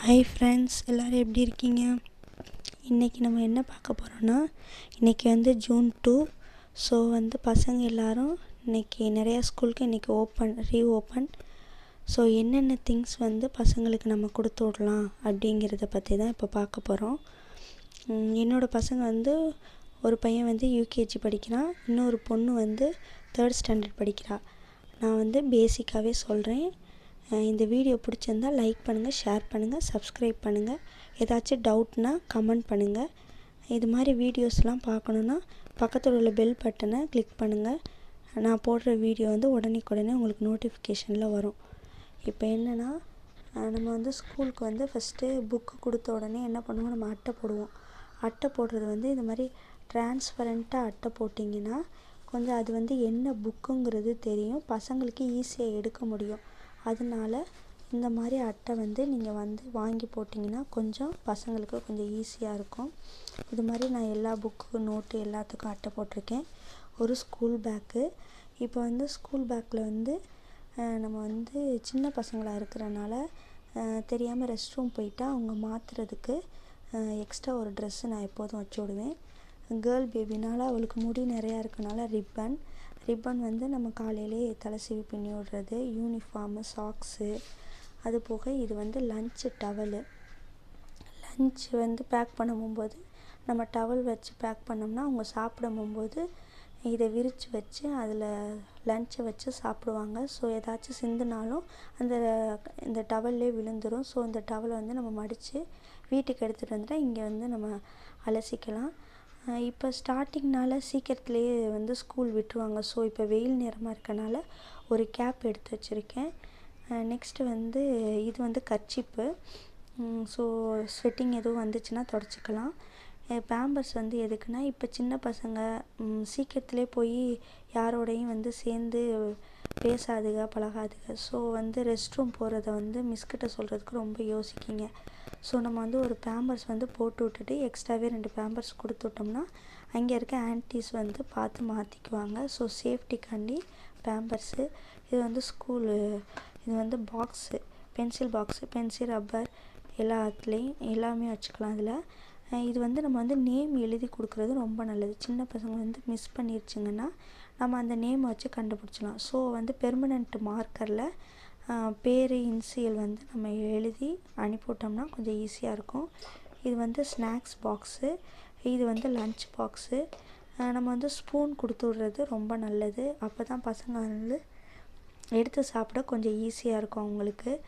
Hi friends, எல்லோரும் எப்படி இருக்கீங்க? இன்றைக்கி நம்ம என்ன பார்க்க போகிறோன்னா, இன்றைக்கி வந்து ஜூன் 2. ஸோ பசங்க எல்லோரும் இன்றைக்கி நிறையா ஸ்கூலுக்கு இன்றைக்கி ரீஓப்பன். ஸோ என்னென்ன திங்ஸ் பசங்களுக்கு நம்ம கொடுத்து விடலாம் அப்படிங்கிறத பற்றி தான் இப்போ பார்க்க போகிறோம். என்னோடய பசங்க ஒரு பையன் யூகேஜி படிக்கிறான், இன்னொரு பொண்ணு 3rd ஸ்டாண்டர்ட் படிக்கிறா. நான் பேசிக்காகவே சொல்கிறேன். இந்த வீடியோ பிடிச்சிருந்தா லைக் பண்ணுங்கள், ஷேர் பண்ணுங்கள், சப்ஸ்கிரைப் பண்ணுங்கள். ஏதாச்சும் டவுட்னால் கமெண்ட் பண்ணுங்கள். இது மாதிரி வீடியோஸ்லாம் பார்க்கணுன்னா பக்கத்தில் உள்ள பெல் பட்டனை கிளிக் பண்ணுங்கள். நான் போடுற வீடியோ உடனே உங்களுக்கு நோட்டிஃபிகேஷனில் வரும். இப்போ என்னென்னா, நம்ம ஸ்கூலுக்கு ஃபஸ்ட்டு புக்கு கொடுத்த உடனே என்ன பண்ணுவோம், நம்ம அட்டை போடுவோம். அட்டை போடுறது இந்த மாதிரி டிரான்ஸ்பரண்ட்டாக அட்டை போட்டிங்கன்னா கொஞ்சம் அது என்ன புக்குங்கிறது தெரியும், பசங்களுக்கு ஈஸியாக எடுக்க முடியும். அதனால் இந்த மாதிரி அட்டை நீங்கள் வாங்கி போட்டிங்கன்னா கொஞ்சம் பசங்களுக்கு கொஞ்சம் ஈஸியாக இருக்கும். இது மாதிரி நான் எல்லா புக்கு, நோட்டு எல்லாத்துக்கும் அட்டை போட்டிருக்கேன். ஒரு ஸ்கூல் பேக்கு. இப்போ ஸ்கூல் பேக்கில் நம்ம சின்ன பசங்களாக இருக்கிறனால தெரியாமல் ரெஸ்ட் ரூம் போயிட்டா அவங்க மாற்றுறதுக்கு எக்ஸ்ட்ரா ஒரு ட்ரெஸ்ஸு நான் எப்போதும் வச்சு விடுவேன். கேர்ள் பேபினால் அவளுக்கு முடி நிறையா இருக்கனால ரிப்பன் நம்ம காலையிலே தலை சீவி பின்னி விடுறது, யூனிஃபார்மு, சாக்ஸு, அது போக இது லஞ்சு டவலு. லஞ்ச் பேக் பண்ணும்போது நம்ம டவல் வச்சு பேக் பண்ணோம்னா அவங்க சாப்பிடும்போது இதை விரித்து வச்சு அதில் லஞ்சை வச்சு சாப்பிடுவாங்க. ஸோ ஏதாச்சும் சிந்துனாலும் இந்த டவல்லே விழுந்துடும். ஸோ இந்த டவலை நம்ம மடித்து வீட்டுக்கு எடுத்துகிட்டு வந்துட்டால் இங்கே நம்ம அலசிக்கலாம். இப்போ ஸ்டார்டிங்னால் சீக்கிரத்துலேயே ஸ்கூல் விட்டுருவாங்க. ஸோ இப்போ வெயில் நேரமாக இருக்கனால ஒரு கேப் எடுத்து வச்சுருக்கேன். நெக்ஸ்ட்டு இது கர்ச்சீப்பு. ஸோ ஸ்வெட்டிங் எதுவும் வந்துச்சுன்னா தொடச்சிக்கலாம். பேம்பர்ஸ் எதுக்குன்னா, இப்போ சின்ன பசங்க சீக்கிரத்துலேயே போய் யாரோடையும் சேர்ந்து பேசாதுக, பழகாதுக. ஸோ ரெஸ்ட் ரூம் போகிறத மிஸ்கிட்ட சொல்கிறதுக்கு ரொம்ப யோசிக்கிங்க. ஸோ நம்ம ஒரு பேம்பர்ஸ் போட்டு விட்டுட்டு எக்ஸ்ட்ராவே 2 பேம்பர்ஸ் கொடுத்து விட்டோம்னா அங்கே இருக்க ஆன்ட்டிஸ் பார்த்து மாற்றிக்குவாங்க. ஸோ சேஃப்டிக்காண்டி பேம்பர்ஸு. இது ஸ்கூலு. இது box, pencil box, pencil, rubber எல்லாமே வச்சுக்கலாம் அதில். இது நம்ம நேம் எழுதி கொடுக்குறது ரொம்ப நல்லது. சின்ன பசங்க மிஸ் பண்ணிருச்சுங்கன்னா நம்ம அந்த நேம் வச்சு கண்டுபிடிச்சலாம். ஸோ பெர்மனண்ட் மார்க்கரில் பேர், இன்சியல் நம்ம எழுதி அனுப்பிவிட்டோம்னா கொஞ்சம் ஈஸியாக இருக்கும். இது ஸ்நாக்ஸ் பாக்ஸு. இது லஞ்ச் பாக்ஸு. நம்ம ஸ்பூன் கொடுத்து விட்றது ரொம்ப நல்லது. அப்போ தான் பசங்க எடுத்து சாப்பிட கொஞ்சம் ஈஸியாக இருக்கும் அவங்களுக்கு.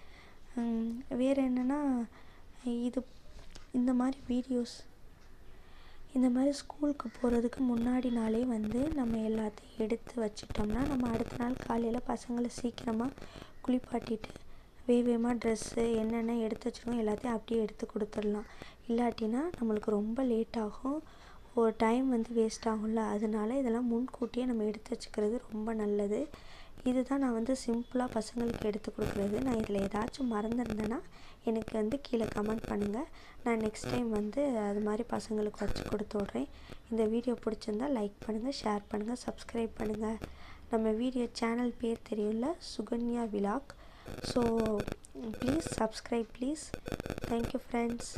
வேறு என்னென்னா, இந்த மாதிரி வீடியோஸ், இந்த மாதிரி ஸ்கூலுக்கு போகிறதுக்கு முன்னாடி நாளே நம்ம எல்லாத்தையும் எடுத்து வச்சிட்டோம்னா நம்ம அடுத்த நாள் காலையில் பசங்களை சீக்கிரமாக குளிப்பாட்டிட்டு வேகமாக ட்ரெஸ்ஸு என்னென்ன எடுத்து வச்சுருக்கோம் எல்லாத்தையும் அப்படியே எடுத்து கொடுத்துடலாம். இல்லாட்டினா நம்மளுக்கு ரொம்ப லேட் ஆகும், ஒரு டைம் வேஸ்ட் ஆகும்ல. அதனால இதெல்லாம் முன்கூட்டியே நம்ம எடுத்து வச்சுக்கிறது ரொம்ப நல்லது. இதுதான் நான் சிம்பிளாக பசங்களுக்கு எடுத்து கொடுக்குறது. நான் இதில் ஏதாச்சும் மறந்துருந்தேன்னா எனக்கு கீழே கமெண்ட் பண்ணுங்கள். நான் நெக்ஸ்ட் டைம் அது மாதிரி பசங்களுக்கு வச்சு கொடுத்து விட்றேன். இந்த வீடியோ பிடிச்சிருந்தால் லைக் பண்ணுங்கள், ஷேர் பண்ணுங்கள், சப்ஸ்கிரைப் பண்ணுங்கள். நம்ம வீடியோ சேனல் பேர் தெரியும்ல, Sukanya vlog. So please subscribe please. Thank you friends.